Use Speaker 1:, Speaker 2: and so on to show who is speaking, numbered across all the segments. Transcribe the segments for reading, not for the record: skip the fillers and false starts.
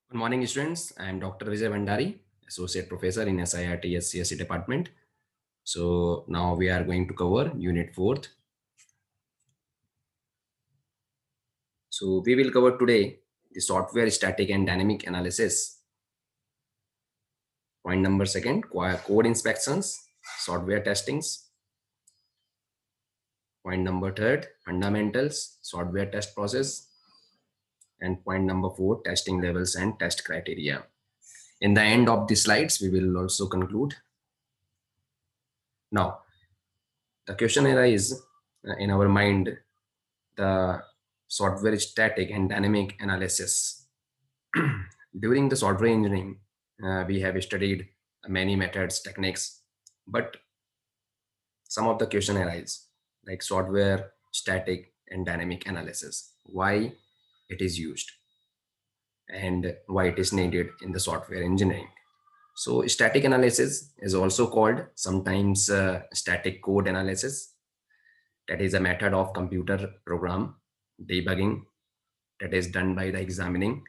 Speaker 1: Good morning, students. I am Dr. Vijay Bandari, Associate Professor in SIRT SCSE Department. So now we are going to cover Unit 4th. So we will cover today the software static and dynamic analysis. Point number second, code inspections, software testings. Point number third, fundamentals, software test process. And point number four, testing levels and test criteria. In the end of the slides, we will also conclude. Now, the question arises in our mind the software static and dynamic analysis. During the software engineering, we have studied many methods, techniques, but some of the question arise like software static and dynamic analysis. Why it is used and why it is needed in the software engineering. So static analysis is also called sometimes static code analysis. That is a method of computer program debugging that is done by the examining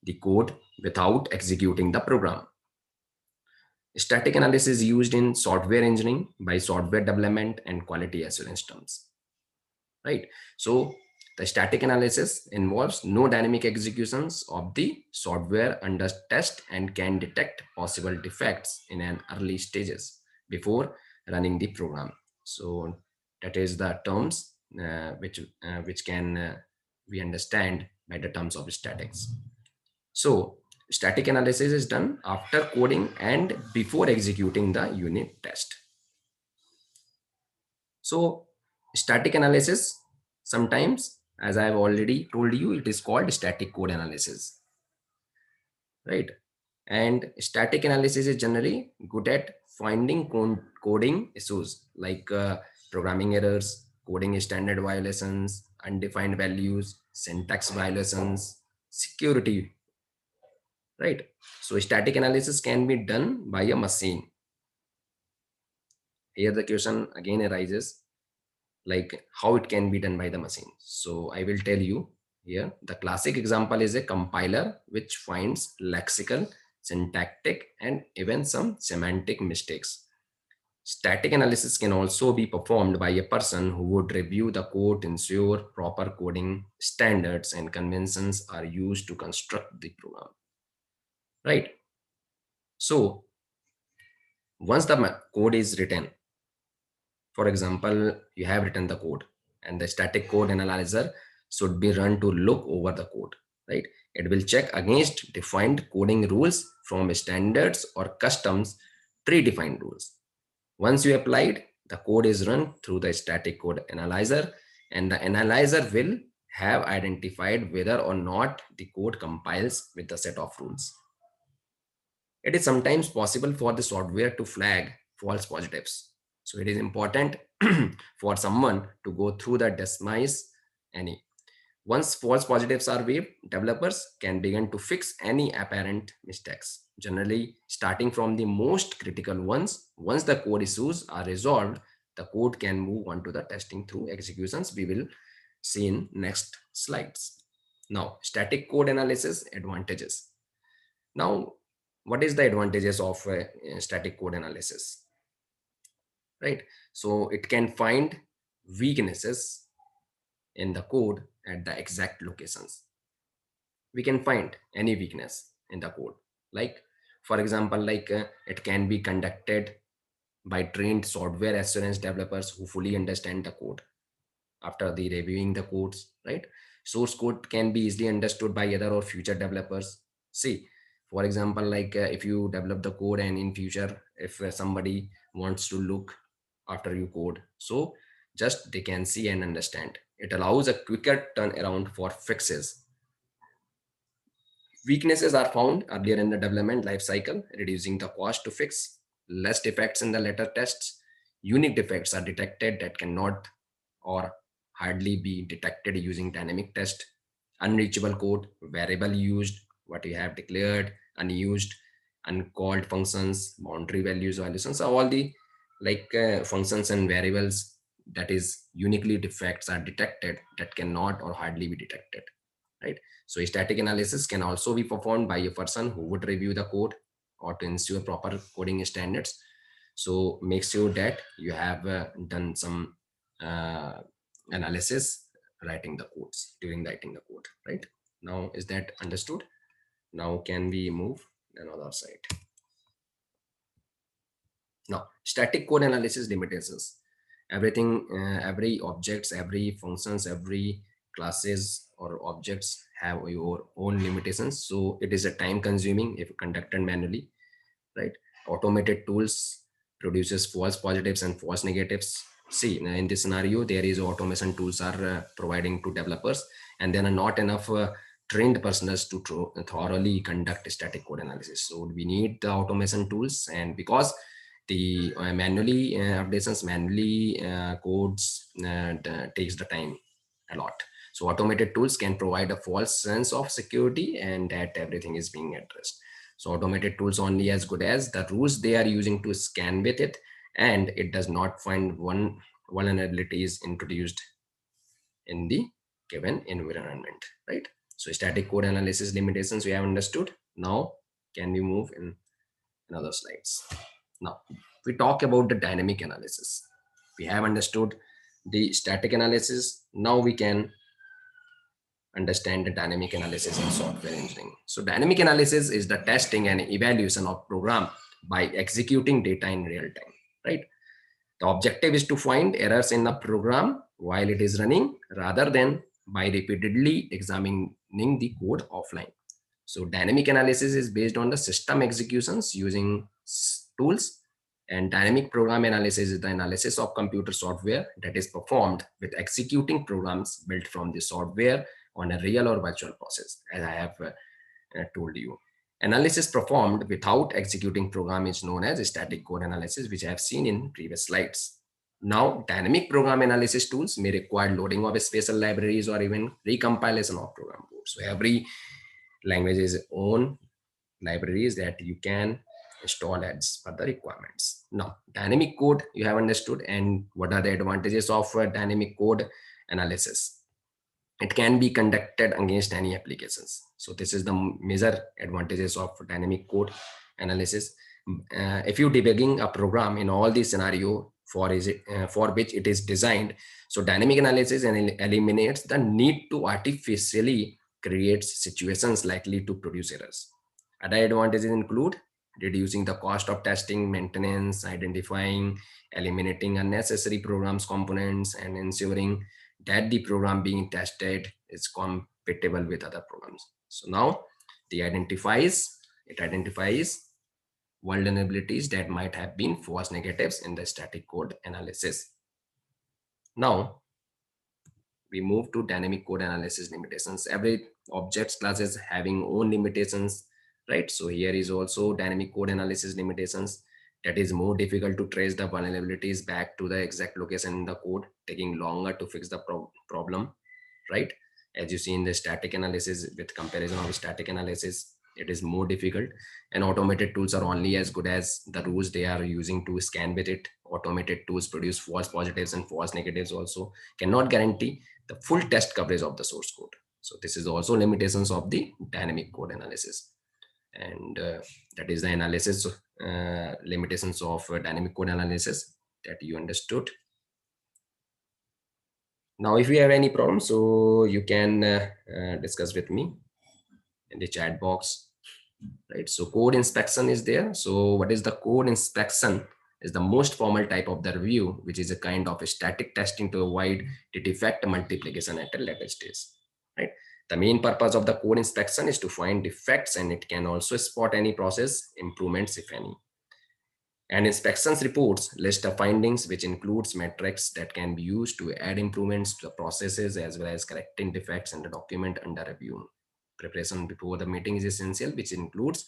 Speaker 1: the code without executing the program. Static analysis is used in software engineering by software development and quality assurance terms, right? So the static analysis involves no dynamic executions of the software under test and can detect possible defects in an early stages before running the program. So that is the terms which can we understand by the terms of statics. So static analysis is done after coding and before executing the unit test. So static analysis sometimes, as I have already told you, it is called static code analysis, right? And static analysis is generally good at finding coding issues like programming errors, coding standard violations, undefined values, syntax violations, security, right? So static analysis can be done by a machine. Here the question again arises like how it can be done by the machine. So I will tell you here. The classic example is a compiler which finds lexical, syntactic, and even some semantic mistakes. Static analysis can also be performed by a person who would review the code, ensure proper coding standards and conventions are used to construct the program, right? So once the code is written, for example, you have written the code and the static code analyzer should be run to look over the code, right? It will check against defined coding rules from standards or customs predefined rules. Once you applied, the code is run through the static code analyzer and the analyzer will have identified whether or not the code compiles with the set of rules. It is sometimes possible for the software to flag false positives. So it is important for someone to go through the dismiss any. Once false positives are waived, developers can begin to fix any apparent mistakes. Generally, starting from the most critical ones, once the code issues are resolved, the code can move on to the testing through executions. We will see in next slides. Now, static code analysis advantages. Now, what is the advantages of static code analysis, right? So it can find weaknesses in the code at the exact locations. We can find any weakness in the code. Like, for example, it can be conducted by trained software assurance developers who fully understand the code after the reviewing the codes, right? Source code can be easily understood by other or future developers. See, for example, if you develop the code and in future, if somebody wants to look after you code, so just they can see and understand. It allows a quicker turnaround for fixes. Weaknesses are found earlier in the development life cycle, reducing the cost to fix. Less defects in the later tests. Unique defects are detected that cannot or hardly be detected using dynamic test. Unreachable code, variable used, what you have declared, unused, uncalled functions, boundary values, violations, so all the functions and variables that is uniquely defects are detected that cannot or hardly be detected. right? So static analysis can also be performed by a person who would review the code or to ensure proper coding standards. So make sure that you have done some uh, analysis writing the codes during writing the code, right? Now, is that understood? Now, can we move another side? Now, static code analysis limitations. Everything, every objects, every functions, every classes or objects have your own limitations. So it is a time consuming if conducted manually, right? Automated tools produces false positives and false negatives. See, in this scenario, there is automation tools are providing to developers, and then are not enough trained personnel to thoroughly conduct static code analysis. So we need the automation tools, and because the manually updations, manually codes takes the time a lot. So automated tools can provide a false sense of security and that everything is being addressed. So automated tools only as good as the rules they are using to scan with it, and it does not find one vulnerabilities introduced in the given environment, right? So static code analysis limitations we have understood. Now, can we move in another slides? Now, we talk about the dynamic analysis. We have understood the static analysis. Now we can understand the dynamic analysis in software engineering. So dynamic analysis is the testing and evaluation of program by executing data in real time, right? The objective is to find errors in the program while it is running rather than by repeatedly examining the code offline. So dynamic analysis is based on the system executions using tools, and dynamic program analysis is the analysis of computer software that is performed with executing programs built from the software on a real or virtual process, as I have told you. Analysis performed without executing program is known as static code analysis, which I have seen in previous slides. Now, dynamic program analysis tools may require loading of special libraries or even recompilation of program code. So every language is own libraries that you can install as per the requirements. Now, dynamic code you have understood, and what are the advantages of dynamic code analysis? It can be conducted against any applications. So this is the major advantages of dynamic code analysis. If you debugging a program in all these scenario for which it is designed, so dynamic analysis eliminates the need to artificially create situations likely to produce errors. Other advantages include reducing the cost of testing, maintenance, identifying, eliminating unnecessary programs components, and ensuring that the program being tested is compatible with other programs. So now it identifies vulnerabilities that might have been false negatives in the static code analysis. Now we move to dynamic code analysis limitations. Every objects classes having own limitations, right? So here is also dynamic code analysis limitations, that is more difficult to trace the vulnerabilities back to the exact location in the code, taking longer to fix the problem, right? As you see in the static analysis, with comparison of static analysis, it is more difficult, and automated tools are only as good as the rules they are using to scan with it. Automated tools produce false positives and false negatives, also cannot guarantee the full test coverage of the source code. So this is also limitations of the dynamic code analysis, and that is the analysis limitations of dynamic code analysis that you understood. Now, if you have any problems, so you can discuss with me in the chat box, right? So code inspection is there. So what is the code inspection? Is the most formal type of the review, which is a kind of a static testing to avoid the defect multiplication at a later stage, right? The main purpose of the code inspection is to find defects, and it can also spot any process improvements, if any. And inspections reports list of findings, which includes metrics that can be used to add improvements to the processes as well as correcting defects in the document under review. Preparation before the meeting is essential, which includes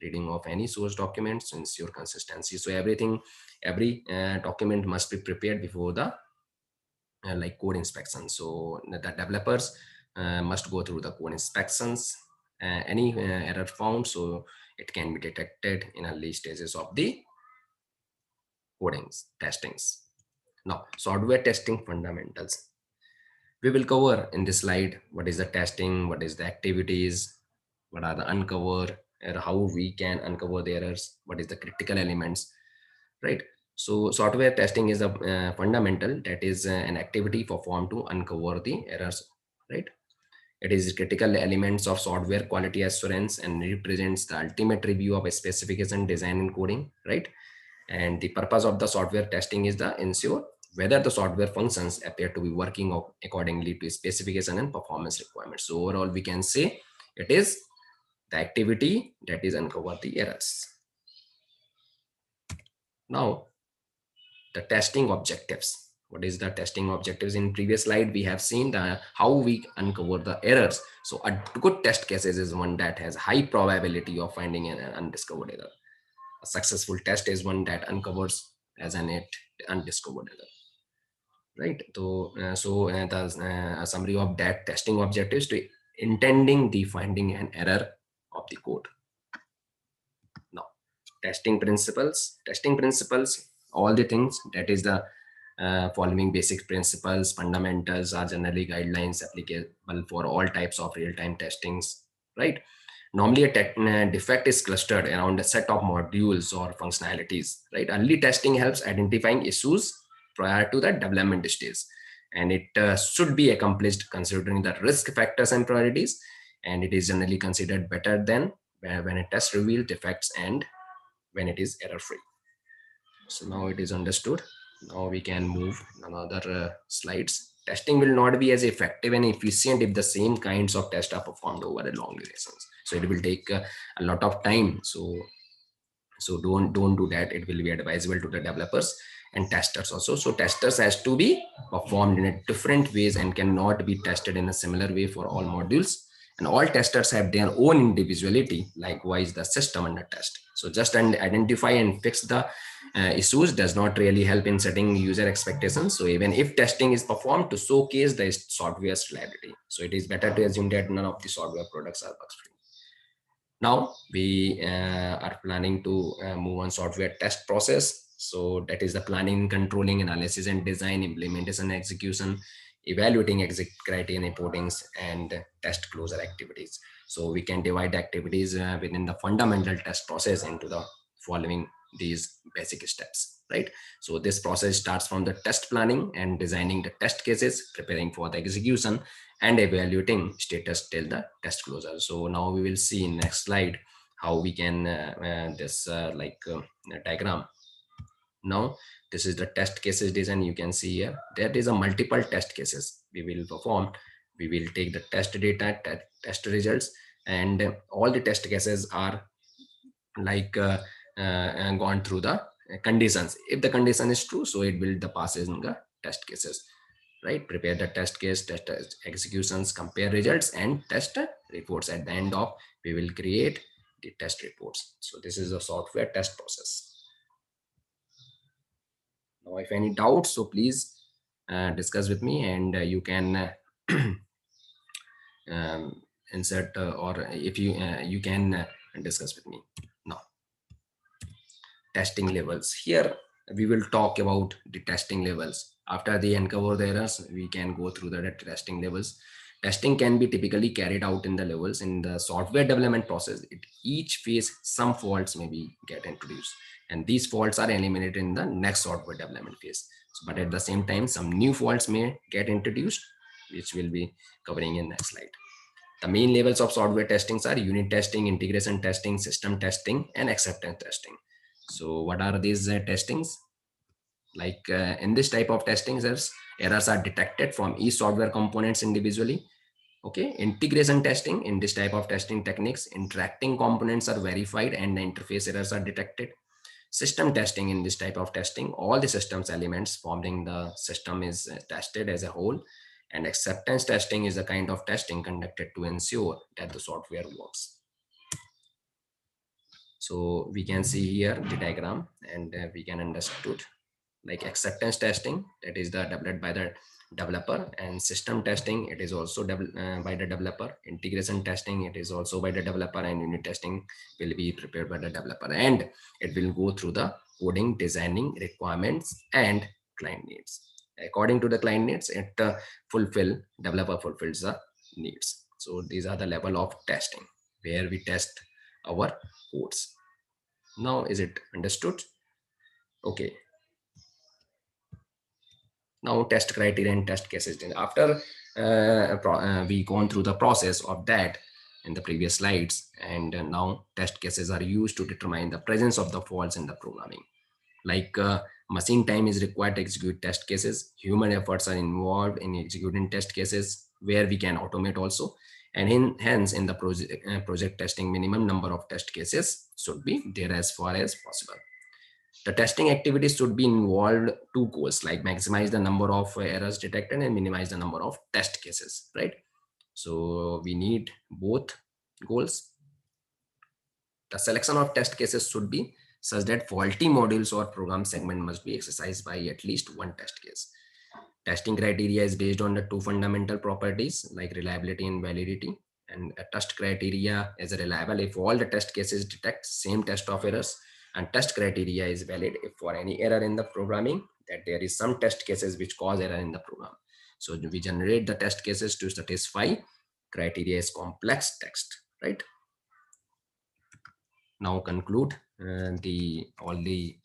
Speaker 1: reading of any source documents to ensure consistency. So every document must be prepared before the like code inspection. So the developers must go through the code inspections. Any error found, so it can be detected in early stages of the codings testings. Now, software testing fundamentals. We will cover in this slide what is the testing, what is the activities, what are the uncover, and how we can uncover the errors, what is the critical elements, right? So software testing is a fundamental, that is an activity performed to uncover the errors, right? It is critical elements of software quality assurance and represents the ultimate review of a specification, design, and coding, right? And the purpose of the software testing is to ensure whether the software functions appear to be working accordingly to specification and performance requirements. So overall, we can say it is the activity that is uncover the errors. Now, the testing objectives. What is the testing objectives? In previous slide, we have seen how we uncover the errors. So a good test cases is one that has high probability of finding an undiscovered error. A successful test is one that uncovers as an undiscovered error. Right. The a summary of that testing objectives to intending the finding an error of the code. Now, testing principles. Testing principles, all the things, that is the following basic principles, fundamentals are generally guidelines applicable for all types of real-time testings, right? Normally, a defect is clustered around a set of modules or functionalities, right? Early testing helps identifying issues prior to the development stage, and it should be accomplished considering the risk factors and priorities, and it is generally considered better than when a test reveals defects and when it is error-free. So now it is understood. Now we can move another slides. Testing will not be as effective and efficient if the same kinds of tests are performed over a long durations. So it will take a lot of time. So don't do that. It will be advisable to the developers and testers also. So testers has to be performed in a different ways and cannot be tested in a similar way for all modules. And all testers have their own individuality, likewise the system under test. So just identify and fix the issues does not really help in setting user expectations. So even if testing is performed to showcase the software's reliability, so it is better to assume that none of the software products are bug free. Now we are planning to move on software test process. So that is the planning, controlling, analysis, and design, implementation, execution, evaluating exit criteria reportings, and test closure activities. So we can divide activities within the fundamental test process into the following these basic steps, right? So this process starts from the test planning and designing the test cases, preparing for the execution, and evaluating status till the test closure. So now we will see in next slide how we can this diagram. Now this is the test cases design. You can see here there is a multiple test cases we will perform. We will take the test data, test results, and all the test cases are like gone through the conditions. If the condition is true, so it will the passes in the test cases, right? Prepare the test case, test executions, compare results, and test reports. At the end of, we will create the test reports. So this is the software test process. Now, if any doubts, so please discuss with me, and you can insert or if you you can discuss with me. Now, testing levels. Here we will talk about the testing levels. After they uncover the errors, we can go through the testing levels. Testing can be typically carried out in the levels in the software development process. Each phase, some faults may be get introduced, and these faults are eliminated in the next software development phase. So, but at the same time, some new faults may get introduced, which we'll be covering in next slide. The main levels of software testings are unit testing, integration testing, system testing, and acceptance testing. So what are these testings? Like in this type of testings, errors are detected from each software components individually. Okay, integration testing, in this type of testing techniques, interacting components are verified and the interface errors are detected. System testing, in this type of testing, all the systems elements forming the system is tested as a whole. And acceptance testing is a kind of testing conducted to ensure that the software works. So we can see here the diagram, and we can understood like acceptance testing, that is the developed by the developer, and system testing, it is also by the developer. Integration testing, it is also by the developer, and unit testing will be prepared by the developer, and it will go through the coding, designing, requirements, and client needs. according to the client needs, it developer fulfills the needs. So these are the level of testing where we test our codes. Now is it understood? Okay. Now test criteria and test cases. Then after we gone through the process of that in the previous slides, and now test cases are used to determine the presence of the faults in the programming. Like machine time is required to execute test cases, human efforts are involved in executing test cases where we can automate also, and hence in the project testing minimum number of test cases should be there as far as possible. The testing activities should be involved two goals, like maximize the number of errors detected and minimize the number of test cases, right? So we need both goals. The selection of test cases should be such that faulty modules or program segment must be exercised by at least one test case. Testing criteria is based on the two fundamental properties like reliability and validity. And a test criteria is reliable if all the test cases detect same test of errors, and test criteria is valid if for any error in the programming that there is some test cases which cause error in the program. So we generate the test cases to satisfy criteria is complex text, right? Now conclude the all the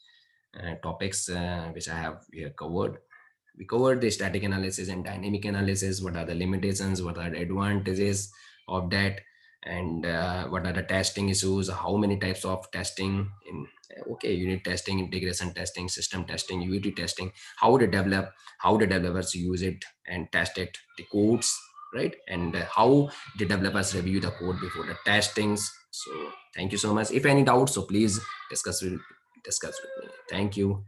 Speaker 1: topics which I have here covered. We covered the static analysis and dynamic analysis. What are the limitations? What are the advantages of that? And what are the testing issues? How many types of testing in okay, unit testing, integration testing, system testing, UAT testing, how the developers use it and test it, the codes, right? And how the developers review the code before the testings. So thank you so much. If any doubts, so please discuss with me. Thank you.